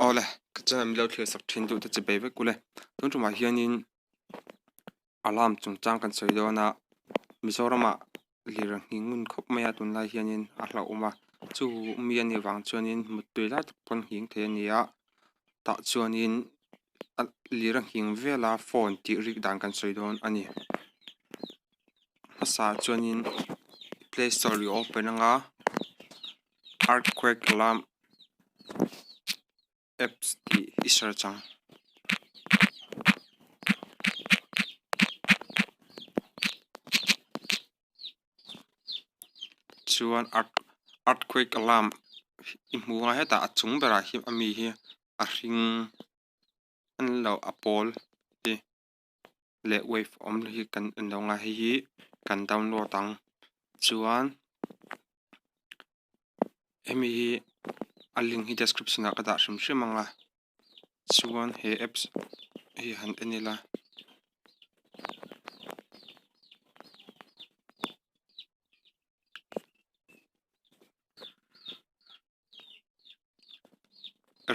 Ole, kacana mi lo thlir sak thin du te che be ve kule. Tun tuma hianin alarm chung chang kan soi do na Mizorama lirang hingun khop maya tun lai hianin a hla uma chu mi ani wang chuanin mutui lai tak pon hing the ania ta chuanin lirang hing vela phone ti rik dan kan soi don ani asa chuanin Play Store ri open anga earthquake alarm apps ti isar chang chuan earthquake alarm I hmuanga heta a chung bera hi ami hi a hring an lo a pawl hi le wave om hi kan an lo nga hi kan download ang chuan hemi hi a link hi description a ka da hrim hrim anga chuan he apps hi han enila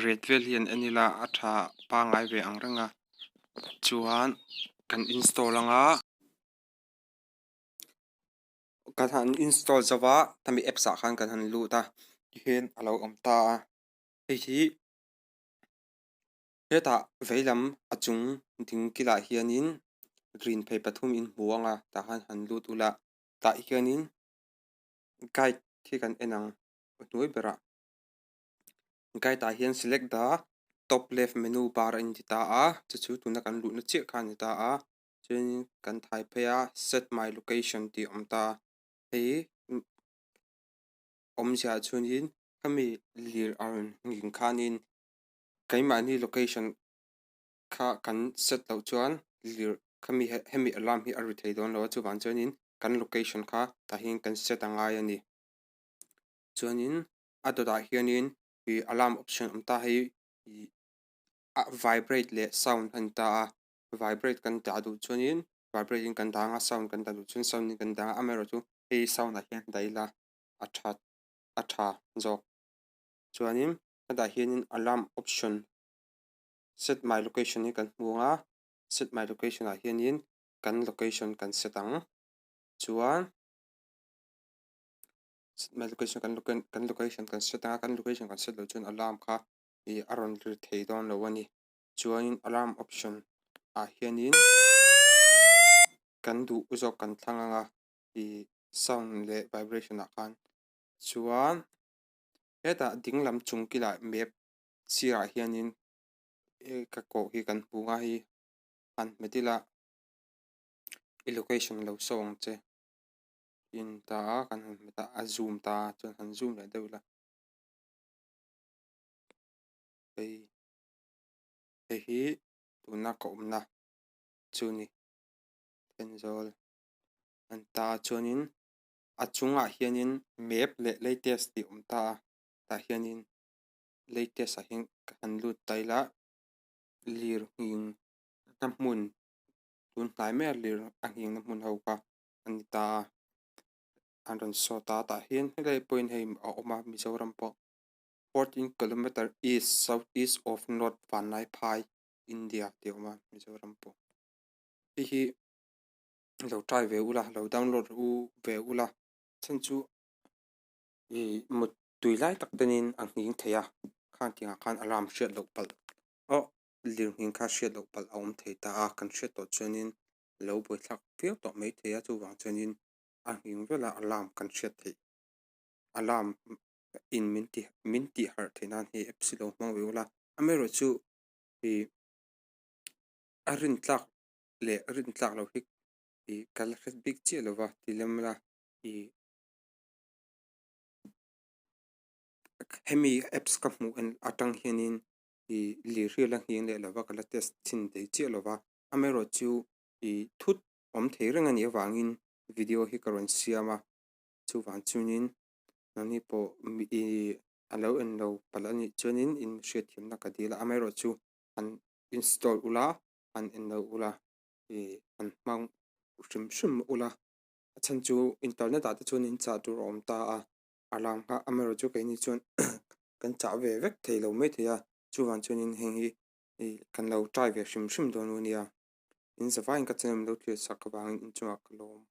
red vel hian enila a tha pa ngai ve ang ranga chuan kan install anga kan han install zawa tami apps a khan kan han lu ta hian alo om ta hi heta veilam achung ding kila hianin green phei pathum in hmuanga ta han lut ula ta hianin guide khi kan enang hnuai bera guide ta hian select the top left menu bar in ta a chu tuna kan lu na che khan ta a chuan kan thai phaya set my location ti om ta hei om sia chuanin kami lir aron ngin khanin keima ni location kha kan set lo chuan lir kami hemi alarm hi aru thei don lo chu wan chuanin kan location kha ta hin kan set angai ani chuanin adota hianin I alarm option ta hei vibrate le sound an ta vibrate kan ta du chuanin vibrating kan ta nga sound kan ta du chun sound ni kan ta amero chu hei sound a hian daila a tha jok chuanin ada hianin alarm option set my location ni kan hmuanga set my location a hianin kan location kan setang chuan set my location kan location kan setanga kan location kan set lo chuan alarm kha I aron lir thei don lo ani chuanin alarm option a hianin kan du uzok kan thlanganga I sound le vibration a khan chuan heta dinglam chung kila map sirah hianin ka ko hi kan hmunga hi han metila I location lo sawng che in ta kan meta a zoom ta chuan han zoom le deula hi tuna ko omna chuni tenzol an ta chuanin a chunga hianin map le latest ti om ta ta hianin latest a hin kan lut taila lir hing na hmun tun hnai mer lir a hing na hmun ho ka ani ta an ron saw ta ta hian helai point hei a oma Mizoram po 14 kilometer east southeast of North Vanai Phai India ti oma Mizoram po hi lo try ve ula lo download u ve ula chen chu mut tui lai tak tenin ang hing theya khan tinga khan alarm hriat lo pal lir hing kha hriat lo pal a awm thei ta a kan hriat to chuanin lo boi thlak fiao to mai theya chu wang chuanin a hing vela alarm kan hriat thei alarm in minti har theinan hi epsilo hmang ve ula amero chu a rin tlak lo hi kal hret big chi lova tilemla hemi apps ka hmu en atang hianin lir hi la hing le lova kala test chin te chi lova amero chu thut om thei reng ani awangin video hi karon siama chu wan chunin nani po alo en lo palani chuanin in hriat himna ka dila amero chu an install ula an en lo ula an hmang hrim ula chan chu internet ata chuanin cha tur om ta a alarm kha amero chu kai ni chuan kan cha ve vek thei lo mai theya chuan chuanin heng hi kan lo try ve hrim hrim dawn nu nia in zavai in ka chenem lo thlir sak avangin inchungah ka lo awm.